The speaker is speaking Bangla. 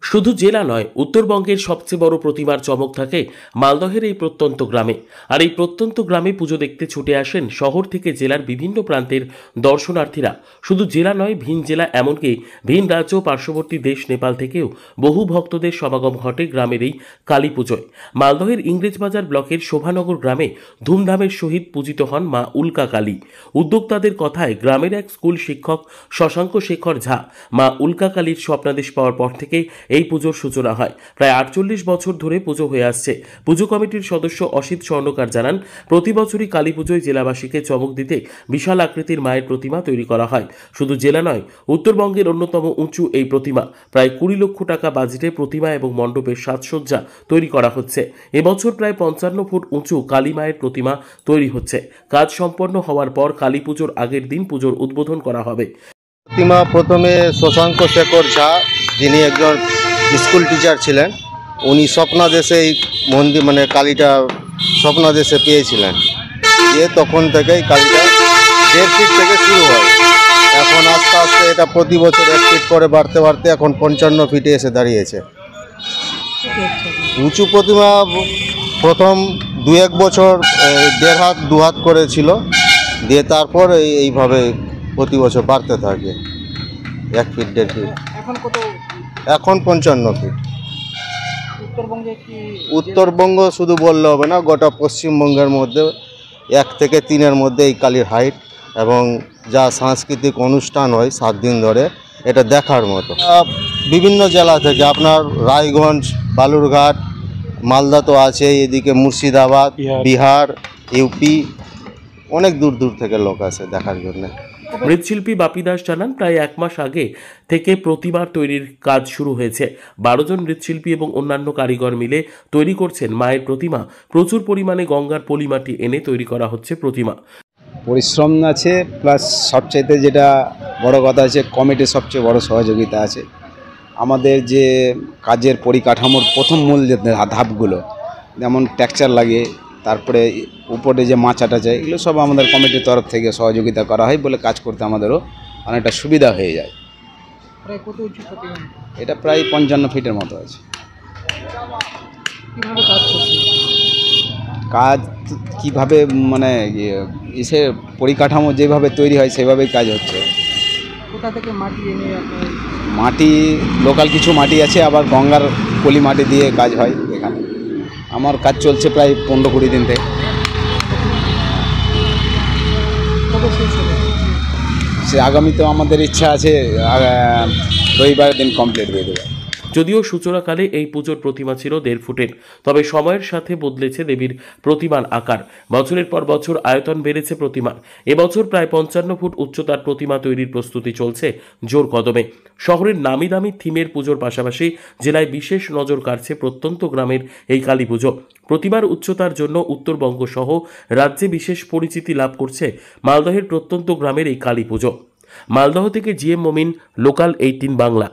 শুধু জেলা নয়, উত্তরবঙ্গের সবচেয়ে বড় প্রতিমার চমক থাকে মালদহের এই প্রত্যন্ত গ্রামে। আর এই প্রত্যন্ত গ্রামে পুজো দেখতে ছুটে আসেন শহর থেকে জেলার বিভিন্ন প্রান্তের দর্শনার্থীরা। শুধু জেলা নয়, ভিন জেলা এমনকি ভিন রাজ্য পার্শ্ববর্তী দেশ নেপাল থেকেও বহু ভক্তদের সমাগম ঘটে গ্রামের এই কালী পুজোয়। মালদহের ইংরেজবাজার ব্লকের শোভানগর গ্রামে ধুমধামের সহিত পূজিত হন মা উল্কা কালী। উদ্যোক্তাদের কথায় গ্রামের এক স্কুল শিক্ষক শশাঙ্ক শেখর ঝা মা উল্কা কালীর স্বপ্নাদেশ পাওয়ার পর থেকে এই পুজোর সূচনা হয়। প্রায় ৪৮ বছর ধরে পুজো হয়ে আসছে। পুজো কমিটির সদস্য অসিত স্বর্ণকার জানান, প্রতি বছরই কালী পুজোয় জেলাবাসীকে চমক দিতে বিশাল আকৃতির মায়ের প্রতিমা তৈরি করা হয়। শুধু জেলা নয়, উত্তরবঙ্গের অন্যতম উঁচু এই প্রতিমা প্রায় ২০ লক্ষ টাকা বাজেটে প্রতিমা এবং মণ্ডপের সাজসজ্জা তৈরি করা হচ্ছে। এবছর প্রায় ৫৫ ফুট উঁচু কালী মায়ের প্রতিমা তৈরি হচ্ছে। কাজ সম্পন্ন হওয়ার পর কালী পুজোর আগের দিন পুজোর উদ্বোধন করা হবে। প্রতিমা প্রথমে শশাঙ্ক শেখর ঝা, যিনি একজন স্কুল টিচার ছিলেন, উনি স্বপ্নাদেশে এই মন্দির কালীটা স্বপ্নাদেশে পেয়েছিলেন। যে তখন থেকেই কালীটা ১.৫ ফিট থেকে শুরু হয়। এখন আস্তে আস্তে এটা প্রতি বছর ১ ফিট করে বাড়তে বাড়তে এখন ৫৫ ফিটে এসে দাঁড়িয়েছে। উঁচু প্রতিমা প্রথম ২-১ বছর ১.৫ হাত ২ হাত করে ছিল, দিয়ে তারপর এইভাবে প্রতি বছর বাড়তে থাকে ১ ফিট ১.৫ ফিট। এখন ৫৫ ফিট। উত্তরবঙ্গ শুধু বললে হবে না, গোটা পশ্চিমবঙ্গের মধ্যে ১ থেকে ৩-এর মধ্যে এই কালীর হাইট, এবং যা সাংস্কৃতিক অনুষ্ঠান হয় ৭ দিন ধরে, এটা দেখার মতো। বিভিন্ন জেলা থেকে আপনার রায়গঞ্জ, বালুরঘাট, মালদা তো আছে, এদিকে মুর্শিদাবাদ, বিহার, ইউপি, অনেক দূর দূর থেকে লোক আসে দেখার জন্য। মৃৎশিল্পী বাপি দাস জানান, প্রায় ১ মাস আগে থেকে প্রতিমার তৈরির কাজ শুরু হয়েছে। ১২ জন মৃৎশিল্পী এবং অন্যান্য কারিগর মিলে তৈরি করছেন মায়ের প্রতিমা। প্রচুর পরিমাণে গঙ্গার পলিমাটি এনে তৈরি করা হচ্ছে প্রতিমা। পরিশ্রম আছে, প্লাস সবচাইতে যেটা বড় কথা আছে, কমিটির সবচেয়ে বড় সহযোগিতা আছে। আমাদের যে কাজের পরিকাঠামোর প্রথম মূল যে ধাপগুলো, যেমন টেক্সচার লাগে, তারপরে উপরে যে মাচাটা চাই, এগুলো সব আমাদের কমিটির তরফ থেকে সহযোগিতা করা হয় বলে কাজ করতে আমাদেরও অনেকটা সুবিধা হয়ে যায়। এটা প্রায় ৫৫ ফিটের মতো আছে। কাজ কিভাবে এসে পরিকাঠামো যেভাবে তৈরি হয় সেভাবেই কাজ হচ্ছে। মাটি লোকাল কিছু মাটি আছে, আবার গঙ্গার পলি মাটি দিয়ে কাজ হয় এখানে। আমার কাজ চলছে প্রায় ১৫-২০ দিন থেকে। সে আগামীতেও আমাদের ইচ্ছা আছে রবিবার দিন কমপ্লিট হয়ে দেবে। যদিও সূচনাকালে এই পুজোর প্রতিমা ছিল ১.৫ ফুটের, তবে সময়ের সাথে বদলেছে দেবীর প্রতিমার আকার। বছরের পর বছর আয়তন বেড়েছে প্রতিমার। এবছর প্রায় ৫৫ ফুট উচ্চতার প্রতিমা তৈরির প্রস্তুতি চলছে জোর কদমে। শহরের নামি দামি থিমের পুজোর পাশাপাশি জেলায় বিশেষ নজর কাড়ছে প্রত্যন্ত গ্রামের এই কালী পুজো। প্রতিমার উচ্চতার জন্য উত্তরবঙ্গ সহ রাজ্যে বিশেষ পরিচিতি লাভ করছে মালদহের প্রত্যন্ত গ্রামের এই কালী পুজো। মালদহ থেকে জিএম মমিন, লোকাল ১৮ বাংলা।